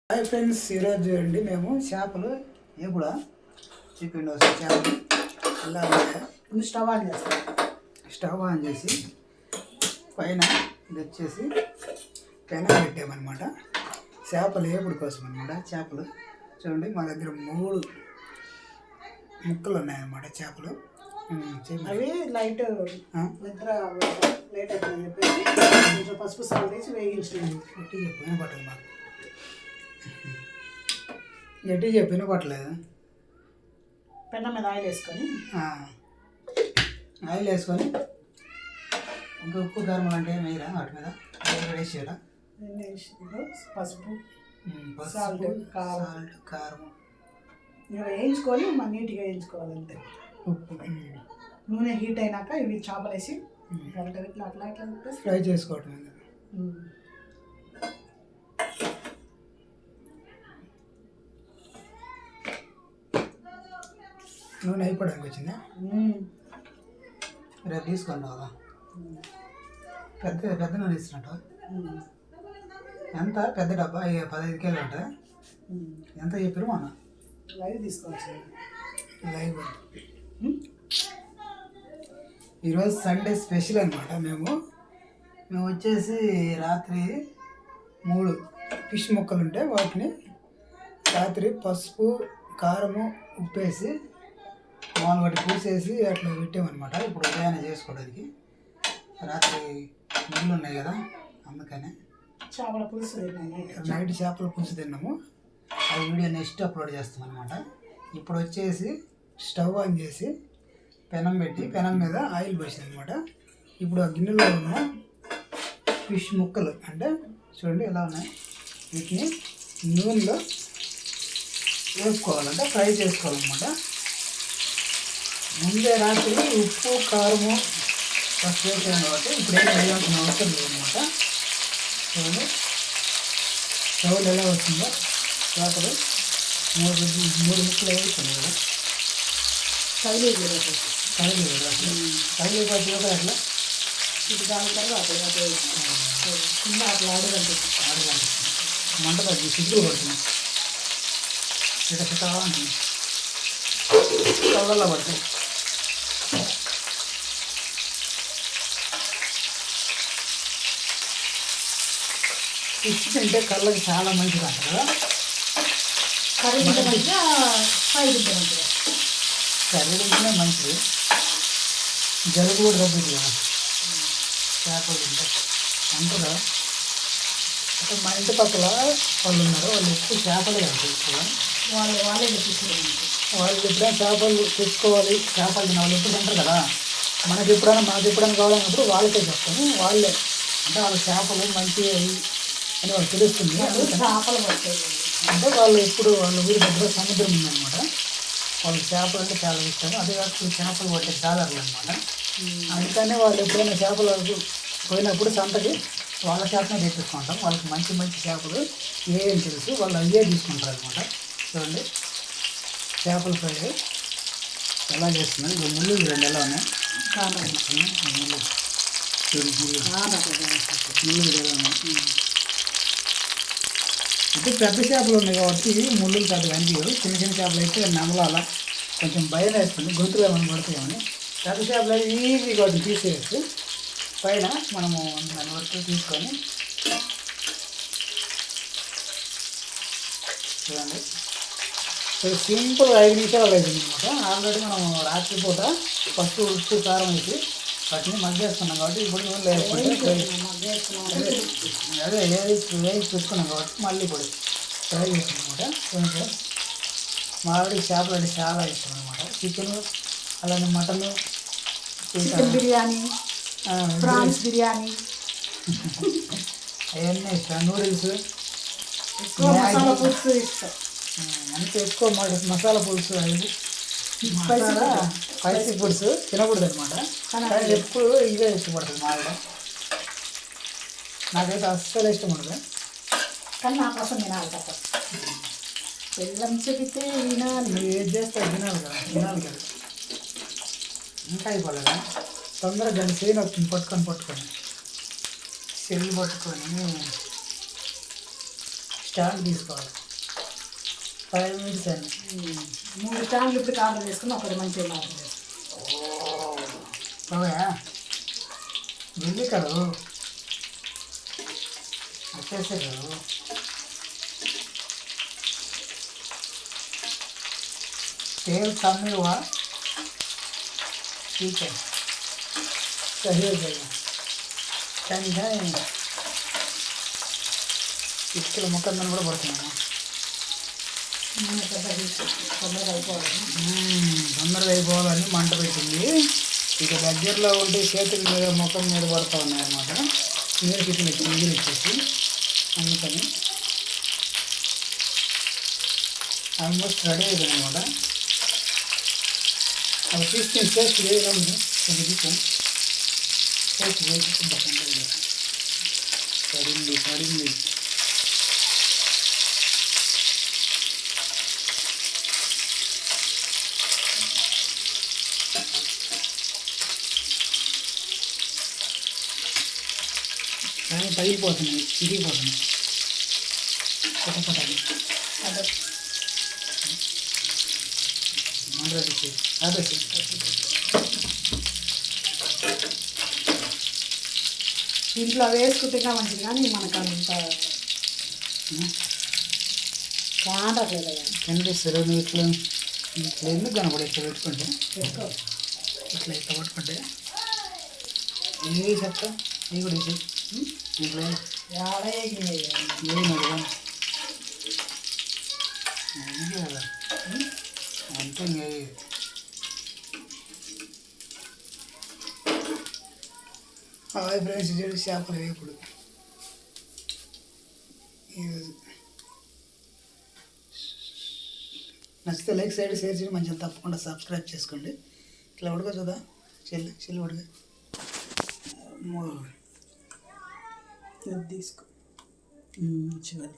Hi friends, ఈరోజు చూడండి మేము చేపలు ఎప్పుడు చికెన్ వస్తాయి చేపలు ఇలా ముందు స్టవ్ ఆన్ చేస్తాం. స్టవ్ ఆన్ చేసి పైన ఇది వచ్చేసి పెన పెట్టామన్నమాట. చేపలు ఏపుడు కోసం అనమాట. చేపలు చూడండి, మా దగ్గర 3 ముక్కలు ఉన్నాయన్నమాట చేపలు. అవి లైట్ నిద్ర లేట్ అయిపోయింది చెప్పేసి కొంచెం పసుపు సాగు వేసి వేగించినాయి. వినపట్టదు మాకు, గట్టి చెప్పి వినపట్టలేదు. పెన్న మీద ఆయిల్ వేసుకొని ఇంకా ఉప్పు కారం అంటే వేయరా వాటి మీద వేసేయరా. పసుపు సాల్ట్ కారం ఇవి వేయించుకొని నీట్గా వేయించుకోవాలి అంతే. ఉప్పు నూనె హీట్ అయినాక ఇవి చేపలు వేసి ఇట్లా అట్లా ఇట్లా ఫ్రై చేసుకోవటం. నూనె అయిపోవడానికి వచ్చిందా? రేపు తీసుకోండి కదా. పెద్ద నూనె ఇస్తున్నట్టు. ఎంత పెద్ద డబ్బా 15 కిలోలు ఉంటుంది. ఎంత చెప్పారు మొన్న? లైవ్ తీసుకోవచ్చు. లైవ్ ఈరోజు సండే స్పెషల్ అనమాట. మేము వచ్చేసి రాత్రి 3 ఫిష్ ముక్కలు ఉంటే వాటిని రాత్రి పసుపు కారము ఉప్పేసి వాటి పూసేసి అట్లా పెట్టామన్నమాట. ఇప్పుడు ఉదయాన్నే చేసుకోవడానికి. రాత్రి నీళ్ళు ఉన్నాయి కదా, అందుకనే చేపల పులుసు నైట్ చేపల పులుసు తిన్నాము. ఆ వీడియో నెక్స్ట్ అప్లోడ్ చేస్తాం అనమాట. ఇప్పుడు వచ్చేసి స్టవ్ ఆన్ చేసి పెనం పెట్టి పెనం మీద ఆయిల్ పోసింది అనమాట. ఇప్పుడు ఆ గిన్నెలో ఉన్న ఫిష్ ముక్కలు అంటే చూడండి ఎలా ఉన్నాయి, వీటిని నూనెలో వేసుకోవాలంటే ఫ్రై చేసుకోవాలన్నమాట. ముందే రాత్రి ఉప్పు కారము ఫస్ట్ వేసాను కాబట్టి ఇప్పుడు ఏం వేయాల్సిన అవసరం లేదన్నమాట. చూడండి స్టవ్లు ఎలా వస్తుందో. చేపలు 3 ముక్కలు వేస్తున్నాయి కదా. కదిలేదు పచ్చి ఒక అట్లా ఇది దాని తర్వాత కింద అట్లా ఆడగంటే మంట తగ్గి సిగ్గులు పడుతుంది. ఇట్లా సిట్టా ఉంటుంది, కళ్ళల్లో పడుతుంది. ఫిష్ తింటే కళ్ళకి చాలా మంచిది అంట కదా. కర్రీ తింటే మంచిది. జలుబు కూడా తగ్గుతుంది కదా చేపలు తింటే అంటారు. అంటే మా ఇంటి పక్కల వాళ్ళు ఉన్నారు, వాళ్ళు ఎక్కువ చేపలే అంటారు. ఎక్కువ వాళ్ళే తెచ్చుకోవాలి. వాళ్ళు ఎప్పుడైనా చేపలు తెచ్చుకోవాలి, చేపలు తిన వాళ్ళు ఎప్పుడు తింటారు కదా. మాకు ఎప్పుడైనా కావాలన్నప్పుడు వాళ్ళకే చెప్తాము. వాళ్ళే అంటే వాళ్ళ చేపలు మంచి అని వాళ్ళు తెలుస్తుంది. చేపలు పడతాయి అంటే వాళ్ళు వాళ్ళ ఊరి దగ్గర సముద్రం ఉందన్నమాట. వాళ్ళకి చేపలు అంటే చాలా ఇష్టం. అదే కాకుండా చేపలు పట్టే జాలర్లు అనమాట. అందుకని వాళ్ళు ఎప్పుడైనా చేపలు పోయినప్పుడు సంతకి వాళ్ళ చేపనే తెచ్చుకుంటాం. వాళ్ళకి మంచి చేపలు ఏం తెలుసు, వాళ్ళు అయ్యే తీసుకుంటారు అనమాట. చూడండి చేపల ఫ్రై ఎలా చేస్తున్నారు. ఇప్పుడు ముళ్ళు 2 ఎలా ఉన్నాయి. ముళ్ళు ఎలా ఉన్నాయి. అంటే పెద్ద చేపలు ఉన్నాయి కాబట్టి ముళ్ళులు పెద్దగా అనిపించవు. చిన్న చేపలు అయితే నమలాల కొంచెం భయం వేస్తుంది, గొంతులు ఏమైనా పడతాయని. పెద్ద చేపలు అయితే ఈజీగా వాటిని తీసేయచ్చు. పైన మనము దాని వరకు తీసుకొని చూడండి. సింపుల్గా 5 నిమిషాలు అవుతుంది అనమాట. ఆల్రెడీ మనం రాత్రిపూట ఫస్ట్ ఉప్పు కారం వేసి వాటిని మగ్గేస్తున్నాం కాబట్టి ఇప్పుడు నూనె అదే వేసి పెట్టుకున్నాం కాబట్టి మళ్ళీ ఇప్పుడు ఫ్రై చేస్తాం అనమాట. కొంచెం మా ఆవిడకి చేపలు అంటే చాలా ఇష్టం అనమాట. చికెను అలానే mutton, chicken biryani, prawns biryani అవన్నీ ఇష్టం. నూడిల్స్, మసాలా పులుసు ఇష్టం. అంతే ఎక్కువ మసాలా పులుసు, అవి స్పైసీ ఫుడ్స్ తినకూడదు అనమాట. కానీ ఎప్పుడు ఇవే ఇష్టపడుతుంది మా ఆవిడ. నాకైతే అస్సలు ఇష్టం ఉండదు. కానీ నా కోసం తినాలి తప్ప. బెల్లం చెబితే వినాలి. మీరు ఏది చేస్తే తినాలి కదా. ఇంకా అయిపోలేదా? తొందరగా దాన్ని చేయని వస్తుంది. పట్టుకొని చెల్లి పట్టుకొని స్టాండ్ తీసుకోవాలి 5 మినిట్స్ అండి. 3 స్టాండ్లు ఇప్పుడు ఆర్డర్ చేసుకుని ఒకటి మంచిగా ఆర్డర్ చేసుకుని ఓయా వెళ్ళికాడు వచ్చేసారు. तेल कम ही हुआ, ठीक है, सही हो जाएगा. समझा ఇటుకల మొక్కలను కూడా పడుతున్నాము. తొందరగా అయిపోవాలని మంట పెట్టింది. ఇక దగ్గరలో ఉంటే చేతుల మీద మొత్తం మీద పడుతూ ఉన్నాయి అన్నమాట. నీరు కిచెన్ నీరు ఇచ్చేసి అందుకని ఆల్మోస్ట్ రెడీ అయిపోయింది అనమాట. అది తీసుకుని టేస్ట్ వేయడం టేస్ట్ వేసి పడింది పడింది. కానీ పగిలిపోతున్నాయి, ఇరిగిపోతున్నాయి. పొట్టపట్టాలి అదే ఇంట్లో వేసుకుంటే మంచిది కానీ మనకు అంత కానట్లేదు. కనిపిస్తారు నువ్వు ఇట్లా ఇట్లా ఎందుకు కనపడే ఇట్లా పెట్టుకుంటే పెట్టుకో ఇట్లా ఇట్లా పట్టుకుంటే ఏ చెప్తా ఇవి కూడా వేసి ఇట్లా ఏమది కదా అంతే ఇంకా హాయ్ ఫ్రెండ్స్, ఇది చేపల వేపుడు. నచ్చితే లైక్ సైడ్ షేర్ చేయండి, మంచిగా తప్పకుండా సబ్స్క్రైబ్ చేసుకోండి. ఇట్లా ఉడక చూద్దా చెల్లి ఉడక తీసుకో చివరి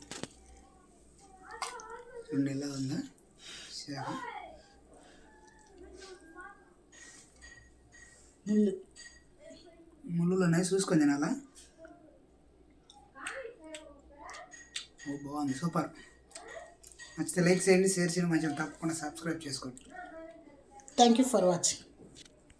చూడండి ఎలా ఉందా చేప. ముళ్ళు ఉన్నాయి చూసుకొని తినాలా. ఓ బాగుంది, సూపర్. నచ్చితే లైక్ చేయండి, షేర్ చేయండి, మంచిగా తప్పకుండా సబ్స్క్రైబ్ చేసుకోండి. Thank you for watching.